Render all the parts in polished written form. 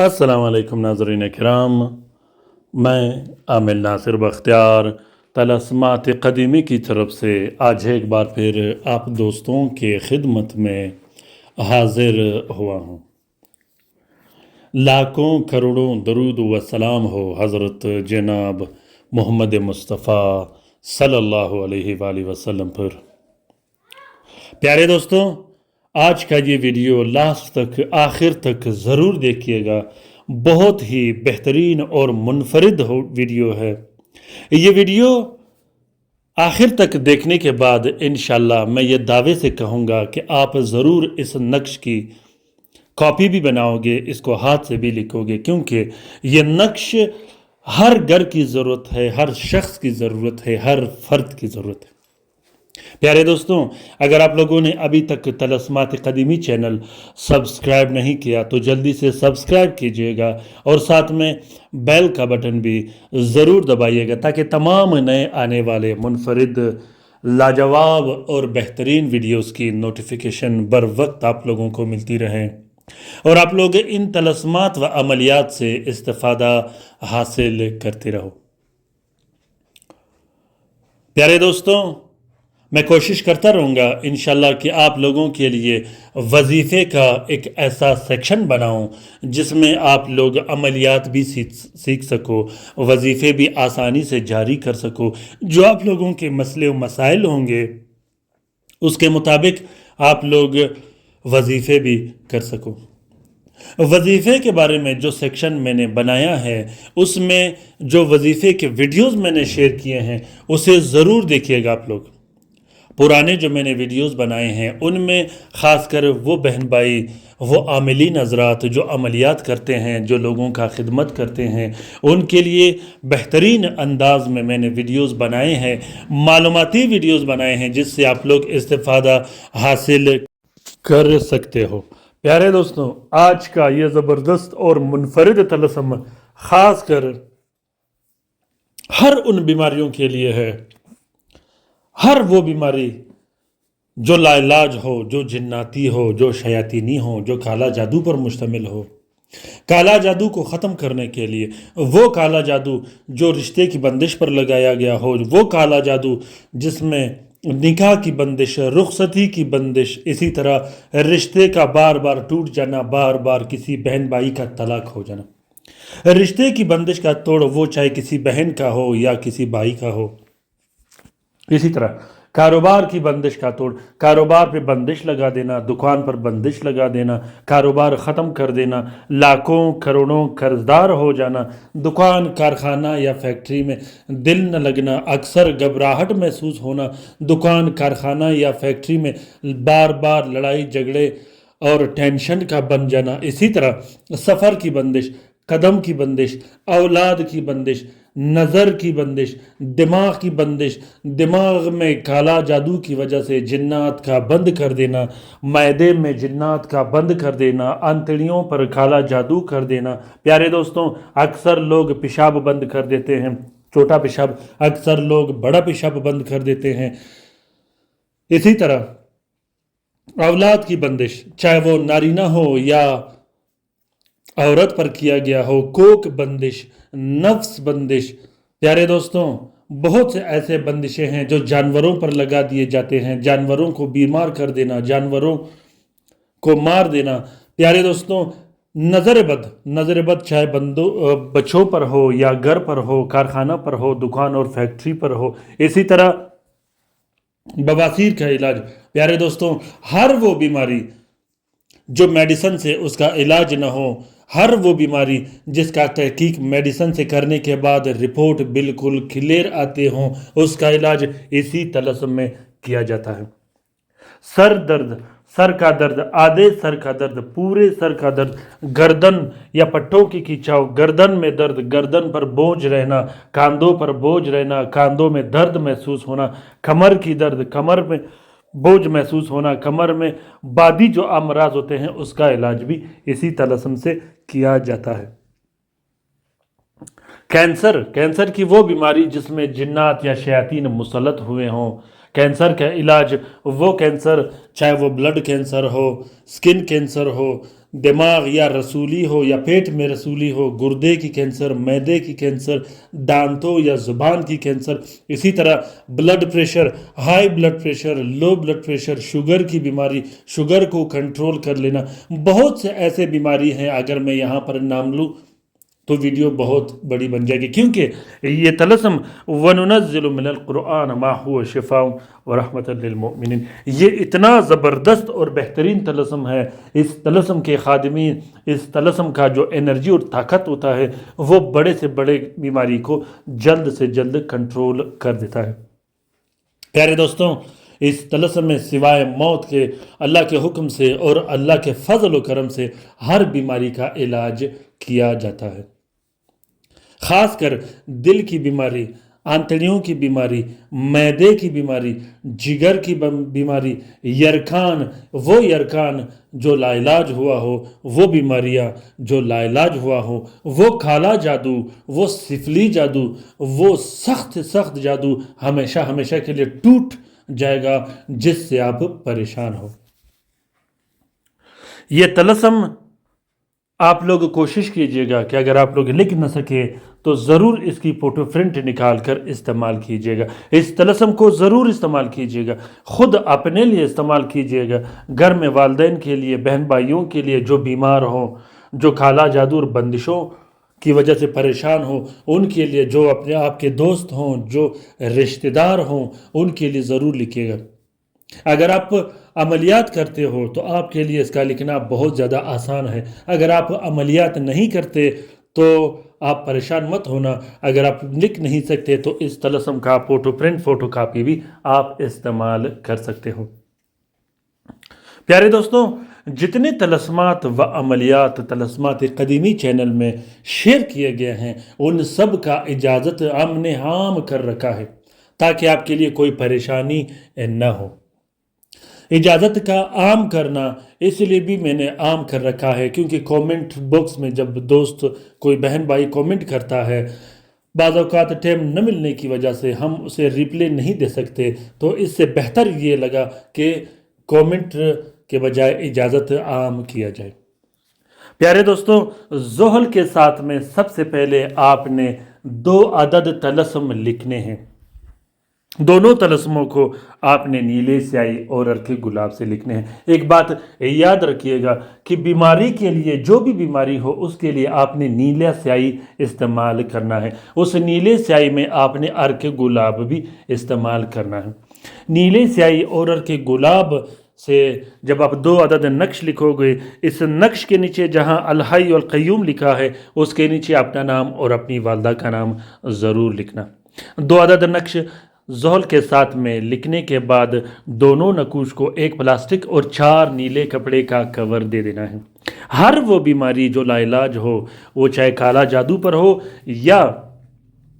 السلام علیکم ناظرین کرام، میں عامل ناصر بختیار طلسمات قدیمی کی طرف سے آج ایک بار پھر آپ دوستوں کے خدمت میں حاضر ہوا ہوں۔ لاکھوں کروڑوں درود و سلام ہو حضرت جناب محمد مصطفیٰ صلی اللہ علیہ وآلہ وسلم پر۔ پیارے دوستوں، آج کا یہ ویڈیو لاسٹ تک آخر تک ضرور دیکھیے گا۔ بہت ہی بہترین اور منفرد ویڈیو ہے یہ ویڈیو۔ آخر تک دیکھنے کے بعد انشاءاللہ میں یہ دعوے سے کہوں گا کہ آپ ضرور اس نقش کی کاپی بھی بناؤ گے، اس کو ہاتھ سے بھی لکھو گے، کیونکہ یہ نقش ہر گھر کی ضرورت ہے، ہر شخص کی ضرورت ہے، ہر فرد کی ضرورت ہے۔ پیارے دوستوں، اگر آپ لوگوں نے ابھی تک طلسمات قدیمی چینل سبسکرائب نہیں کیا تو جلدی سے سبسکرائب کیجئے گا، اور ساتھ میں بیل کا بٹن بھی ضرور دبائیے گا تاکہ تمام نئے آنے والے منفرد، لاجواب اور بہترین ویڈیوز کی نوٹیفیکیشن بر وقت آپ لوگوں کو ملتی رہیں، اور آپ لوگ ان طلسمات و عملیات سے استفادہ حاصل کرتے رہو۔ پیارے دوستوں، میں کوشش کرتا رہوں گا انشاءاللہ کہ آپ لوگوں کے لیے وظیفے کا ایک ایسا سیکشن بناؤں جس میں آپ لوگ عملیات بھی سیکھ سکو، وظیفے بھی آسانی سے جاری کر سکو، جو آپ لوگوں کے مسئلے و مسائل ہوں گے اس کے مطابق آپ لوگ وظیفے بھی کر سکو۔ وظیفے کے بارے میں جو سیکشن میں نے بنایا ہے اس میں جو وظیفے کے ویڈیوز میں نے شیئر کیے ہیں اسے ضرور دیکھیے گا آپ لوگ۔ پرانے جو میں نے ویڈیوز بنائے ہیں ان میں خاص کر وہ بہن بھائی، وہ عاملین حضرات جو عملیات کرتے ہیں، جو لوگوں کا خدمت کرتے ہیں، ان کے لیے بہترین انداز میں نے ویڈیوز بنائے ہیں، معلوماتی ویڈیوز بنائے ہیں جس سے آپ لوگ استفادہ حاصل کر سکتے ہو۔ پیارے دوستوں، آج کا یہ زبردست اور منفرد طلسم خاص کر ہر ان بیماریوں کے لیے ہے، ہر وہ بیماری جو لا علاج ہو، جو جناتی ہو، جو شیاطینی ہو، جو کالا جادو پر مشتمل ہو۔ کالا جادو کو ختم کرنے کے لیے، وہ کالا جادو جو رشتے کی بندش پر لگایا گیا ہو، وہ کالا جادو جس میں نکاح کی بندش، رخصتی کی بندش، اسی طرح رشتے کا بار بار ٹوٹ جانا، بار بار کسی بہن بھائی کا طلاق ہو جانا، رشتے کی بندش کا توڑ وہ چاہے کسی بہن کا ہو یا کسی بھائی کا ہو۔ اسی طرح کاروبار کی بندش کا توڑ، کاروبار پہ بندش لگا دینا، دکان پر بندش لگا دینا، کاروبار ختم کر دینا، لاکھوں کروڑوں قرضدار ہو جانا، دکان، کارخانہ یا فیکٹری میں دل نہ لگنا، اکثر گھبراہٹ محسوس ہونا، دکان، کارخانہ یا فیکٹری میں بار بار لڑائی جھگڑے اور ٹینشن کا بن جانا، اسی طرح سفر کی بندش، قدم کی بندش، اولاد کی بندش، نظر کی بندش، دماغ کی بندش، دماغ میں کالا جادو کی وجہ سے جنات کا بند کر دینا، معدے میں جنات کا بند کر دینا، آنتڑیوں پر کالا جادو کر دینا۔ پیارے دوستوں، اکثر لوگ پیشاب بند کر دیتے ہیں، چھوٹا پیشاب، اکثر لوگ بڑا پیشاب بند کر دیتے ہیں۔ اسی طرح اولاد کی بندش، چاہے وہ نارینہ ہو یا عورت پر کیا گیا ہو، کوک بندش، نفس بندش۔ پیارے دوستوں، بہت سے ایسے بندشیں ہیں جو جانوروں پر لگا دیے جاتے ہیں، جانوروں کو بیمار کر دینا، جانوروں کو مار دینا۔ پیارے دوستوں، نظر بد چاہے بچوں پر ہو یا گھر پر ہو، کارخانہ پر ہو، دکان اور فیکٹری پر ہو۔ اسی طرح بواسیر کا علاج، پیارے دوستوں، ہر وہ بیماری جو میڈیسن سے اس کا علاج نہ ہو، ہر وہ بیماری جس کا تحقیق میڈیسن سے کرنے کے بعد رپورٹ بالکل کلیئر آتے ہوں، اس کا علاج اسی طلسم میں کیا جاتا ہے۔ سر درد، سر کا درد، آدھے سر کا درد، پورے سر کا درد، گردن یا پٹھوں کی کھینچاؤ، گردن میں درد، گردن پر بوجھ رہنا، کاندھوں پر بوجھ رہنا، کاندھوں میں درد محسوس ہونا، کمر کی درد، کمر میں بوجھ محسوس ہونا، کمر میں بادی جو امراض ہوتے ہیں اس کا علاج بھی اسی طلسم سے کیا جاتا ہے۔ کینسر کی وہ بیماری جس میں جنات یا شیاطین مسلط ہوئے ہوں، کینسر کا علاج، وہ کینسر چاہے وہ بلڈ کینسر ہو، سکن کینسر ہو، دماغ یا رسولی ہو یا پیٹ میں رسولی ہو، گردے کی کینسر، معدے کی کینسر، دانتوں یا زبان کی کینسر، اسی طرح blood pressure, high blood pressure, low blood pressure, sugar کی بیماری، شوگر کو کنٹرول کر لینا، بہت سے ایسے بیماری ہیں اگر میں یہاں پر نام لوں تو ویڈیو بہت بڑی بن جائے گی، کیونکہ یہ طلسم وَنُنَزِّلُ مِنَ الْقُرْآنِ مَا هُوَ شِفَاءٌ وَرَحْمَةً لِلْمُؤْمِنِينَ، یہ اتنا زبردست اور بہترین طلسم ہے۔ اس طلسم کے خادمین، اس طلسم کا جو انرجی اور طاقت ہوتا ہے وہ بڑے سے بڑے بیماری کو جلد سے جلد کنٹرول کر دیتا ہے۔ پیارے دوستوں، اس طلسم میں سوائے موت کے اللہ کے حکم سے اور اللہ کے فضل و کرم سے ہر بیماری کا علاج کیا جاتا ہے، خاص کر دل کی بیماری، آنتڑیوں کی بیماری، معدے کی بیماری، جگر کی بیماری، یرکان، وہ یرکان جو لا علاج ہوا ہو، وہ بیماریاں جو لا علاج ہوا ہو، وہ کالا جادو، وہ سفلی جادو، وہ سخت جادو ہمیشہ ہمیشہ کے لیے ٹوٹ جائے گا جس سے آپ پریشان ہو۔ یہ طلسم آپ لوگ کوشش کیجئے گا کہ اگر آپ لوگ لکھ نہ سکے تو ضرور اس کی فوٹو پرنٹ نکال کر استعمال کیجئے گا، اس طلسم کو ضرور استعمال کیجئے گا، خود اپنے لیے استعمال کیجئے گا، گھر میں والدین کے لیے، بہن بھائیوں کے لیے جو بیمار ہوں، جو کالا جادو اور بندشوں کی وجہ سے پریشان ہوں، ان کے لیے، جو اپنے آپ کے دوست ہوں، جو رشتہ دار ہوں، ان کے لیے ضرور لکھیے گا۔ اگر آپ عملیات کرتے ہو تو آپ کے لیے اس کا لکھنا بہت زیادہ آسان ہے، اگر آپ عملیات نہیں کرتے تو آپ پریشان مت ہونا، اگر آپ لکھ نہیں سکتے تو اس طلسم کا فوٹو پرنٹ، فوٹو کاپی بھی آپ استعمال کر سکتے ہو۔ پیارے دوستوں، جتنے طلسمات و عملیات طلسمات قدیمی چینل میں شیئر کیے گئے ہیں ان سب کا اجازت ہم نے عام کر رکھا ہے تاکہ آپ کے لیے کوئی پریشانی نہ ہو۔ اجازت کا عام کرنا اس لیے بھی میں نے عام کر رکھا ہے کیونکہ کومنٹ باکس میں جب دوست، کوئی بہن بھائی کومنٹ کرتا ہے، بعض اوقات ٹائم نہ ملنے کی وجہ سے ہم اسے ریپلے نہیں دے سکتے، تو اس سے بہتر یہ لگا کہ کومنٹ کے بجائے اجازت عام کیا جائے۔ پیارے دوستوں، زحل کے ساتھ میں سب سے پہلے آپ نے 2 عدد طلسم لکھنے ہیں۔ دونوں طلسموں کو آپ نے نیلے سیاہی اور عرق گلاب سے لکھنے ہیں۔ ایک بات یاد رکھیے گا کہ بیماری کے لیے، جو بھی بیماری ہو اس کے لیے آپ نے نیلے سیاہی استعمال کرنا ہے، اس نیلے سیاہی میں آپ نے عرق گلاب بھی استعمال کرنا ہے۔ نیلے سیاہی اور عرق گلاب سے جب آپ 2 عدد نقش لکھو گے، اس نقش کے نیچے جہاں الحی والقیوم لکھا ہے اس کے نیچے اپنا نام اور اپنی والدہ کا نام ضرور لکھنا۔ 2 عدد نقش زحل کے ساتھ میں لکھنے کے بعد دونوں نقوش کو ایک پلاسٹک اور 4 نیلے کپڑے کا کور دے دینا ہے۔ ہر وہ بیماری جو لا علاج ہو، وہ چاہے کالا جادو پر ہو یا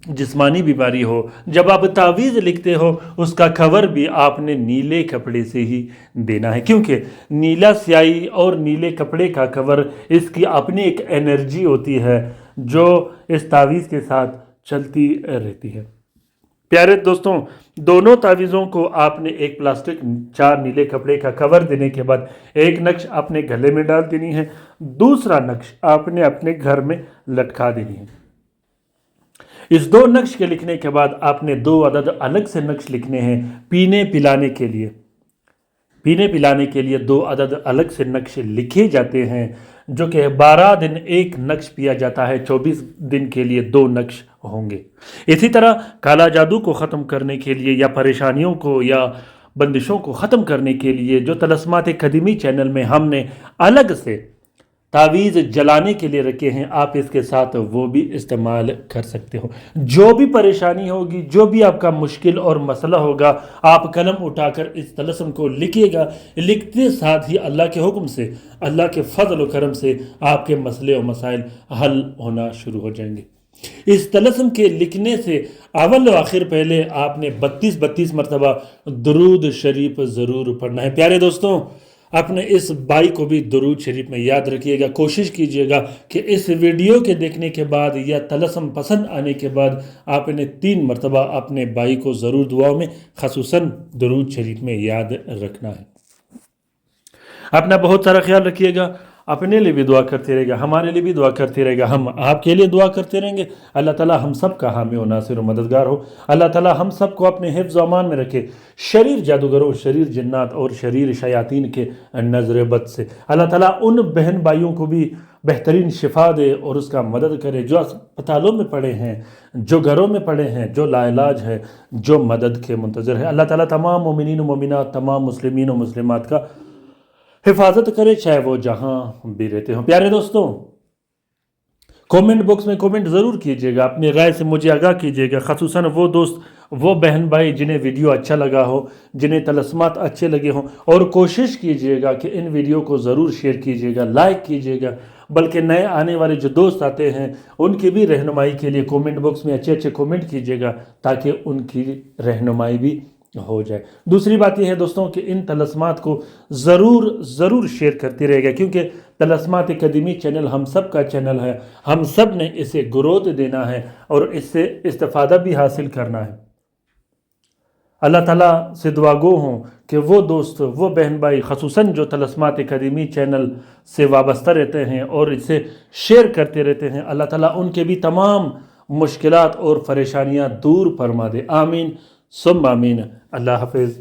جسمانی بیماری ہو، جب آپ تعویذ لکھتے ہو اس کا کور بھی آپ نے نیلے کپڑے سے ہی دینا ہے، کیونکہ نیلا سیاہی اور نیلے کپڑے کا کور اس کی اپنی ایک انرجی ہوتی ہے جو اس تعویذ کے ساتھ چلتی رہتی ہے۔ پیارے دوستوں، دونوں تعویذوں کو آپ نے ایک پلاسٹک 4 نیلے کپڑے کا کور دینے کے بعد ایک نقش اپنے گلے میں ڈال دینی ہے، دوسرا نقش آپ نے اپنے گھر میں لٹکا دینی ہے۔ اس 2 نقش کے لکھنے کے بعد آپ نے 2 عدد الگ سے نقش لکھنے ہیں پینے پلانے کے لیے۔ پینے پلانے کے لیے 2 عدد الگ سے نقش لکھے جاتے ہیں، جو کہ 12 دن ایک نقش پیا جاتا ہے، 24 دن کے لیے 2 نقش ہوں گے۔ اسی طرح کالا جادو کو ختم کرنے کے لیے یا پریشانیوں کو یا بندشوں کو ختم کرنے کے لیے جو طلسمات قدیمی چینل میں ہم نے الگ سے تعویذ جلانے کے لیے رکھے ہیں، آپ اس کے ساتھ وہ بھی استعمال کر سکتے ہو۔ جو بھی پریشانی ہوگی، جو بھی آپ کا مشکل اور مسئلہ ہوگا، آپ قلم اٹھا کر اس طلسم کو لکھیے گا، لکھتے ساتھ ہی اللہ کے حکم سے، اللہ کے فضل و کرم سے آپ کے مسئلے و مسائل حل ہونا شروع ہو جائیں گے۔ اس طلسم کے لکھنے سے اول و آخر پہلے آپ نے 32 مرتبہ درود شریف ضرور پڑھنا ہے۔ پیارے دوستوں، اپنے اس بھائی کو بھی درود شریف میں یاد رکھیے گا. کوشش کیجیے گا کہ اس ویڈیو کے دیکھنے کے بعد یا طلسم پسند آنے کے بعد آپ نے 3 مرتبہ اپنے بھائی کو ضرور دعاؤں میں خصوصاً درود شریف میں یاد رکھنا ہے. اپنا بہت سارا خیال رکھیے گا. اپنے لیے بھی دعا کرتے رہے گا, ہمارے لیے بھی دعا کرتے رہے گا, ہم آپ کے لیے دعا کرتے رہیں گے. اللہ تعالیٰ ہم سب کا حامی و ناصر و مددگار ہو. اللہ تعالیٰ ہم سب کو اپنے حفظ و امان میں رکھے شریر جادوگروں, شریر جنات اور شریر شیاطین کے نظر بد سے. اللہ تعالیٰ ان بہن بھائیوں کو بھی بہترین شفا دے اور اس کا مدد کرے جو اسپتالوں میں پڑے ہیں, جو گھروں میں پڑے ہیں, جو لا علاج ہے, جو مدد کے منتظر ہے. اللہ تعالیٰ تمام مومنین و مومنات, تمام مسلمین و مسلمات کا حفاظت کرے چاہے وہ جہاں بھی رہتے ہوں. پیارے دوستوں, کومنٹ باکس میں کومنٹ ضرور کیجیے گا, اپنی رائے سے مجھے آگاہ کیجیے گا. خصوصاً وہ دوست, وہ بہن بھائی جنہیں ویڈیو اچھا لگا ہو, جنہیں طلسمات اچھے لگے ہوں, اور کوشش کیجیے گا کہ ان ویڈیو کو ضرور شیئر کیجیے گا, لائک کیجیے گا. بلکہ نئے آنے والے جو دوست آتے ہیں ان کی بھی رہنمائی کے لیے کومنٹ باکس میں اچھے اچھے کومنٹ کیجیے گا تاکہ ان کی رہنمائی بھی ہو جائے. دوسری بات یہ ہے دوستوں کہ ان طلسمات کو ضرور شیئر کرتے رہے گا, کیونکہ طلسمات قدیمی چینل ہم سب کا چینل ہے. ہم سب نے اسے گروتھ دینا ہے اور اس سے استفادہ بھی حاصل کرنا ہے. اللہ تعالیٰ سے دعا گو ہوں کہ وہ دوست, وہ بہن بھائی خصوصاً جو طلسمات قدیمی چینل سے وابستہ رہتے ہیں اور اسے شیئر کرتے رہتے ہیں, اللہ تعالیٰ ان کے بھی تمام مشکلات اور پریشانیاں دور فرما دے. آمین ثم آمین. اللہ حافظ.